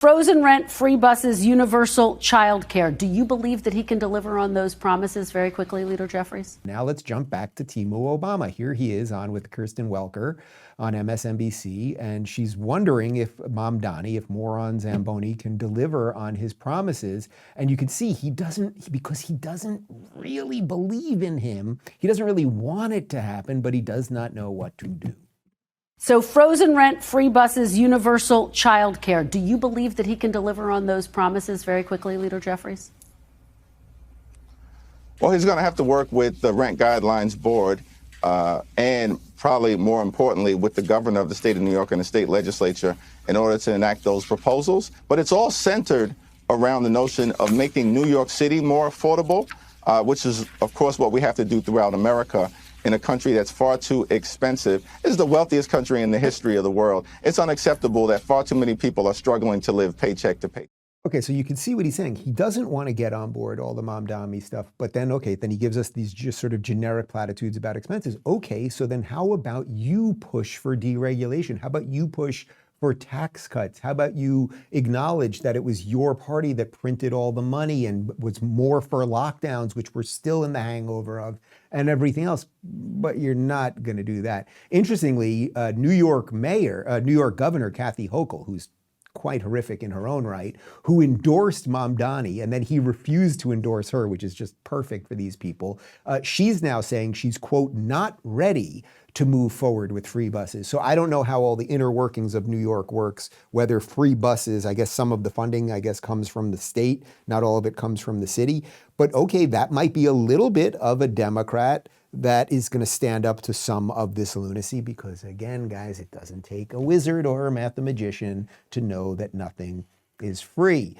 Frozen rent, free buses, universal childcare. Do you believe that he can deliver on those promises very quickly, Leader Jeffries? Now let's jump back to Timo Obama. Here he is on with Kristen Welker on MSNBC, and she's wondering if Mamdani, if Moron Zamboni can deliver on his promises. And you can see he doesn't, because he doesn't really believe in him. He doesn't really want it to happen, but he does not know what to do. So frozen rent, free buses, universal childcare. Do you believe that he can deliver on those promises very quickly, Leader Jeffries? Well, he's going to have to work with the Rent Guidelines Board and probably more importantly with the governor of the state of New York and the state legislature in order to enact those proposals. But it's all centered around the notion of making New York City more affordable, which is, of course, what we have to do throughout America. In a country that's far too expensive. This is the wealthiest country in the history of the world. It's unacceptable that far too many people are struggling to live paycheck to paycheck. Okay, so you can see what he's saying. He doesn't want to get on board all the Mamdani stuff, but then, okay, then he gives us these just sort of generic platitudes about expenses. Okay, so then how about you push for deregulation? How about you push for tax cuts? How about you acknowledge that it was your party that printed all the money and was more for lockdowns, which we're still in the hangover of, and everything else? But you're not going to do that. Interestingly, New York Governor Kathy Hochul, who's quite horrific in her own right, who endorsed Mamdani, and then he refused to endorse her, which is just perfect for these people. She's now saying she's, quote, not ready to move forward with free buses. So I don't know how all the inner workings of New York works, whether free buses, I guess some of the funding, I guess, comes from the state, not all of it comes from the city. But okay, that might be a little bit of a Democrat that is going to stand up to some of this lunacy, because again, guys, it doesn't take a wizard or a mathematician to know that nothing is free.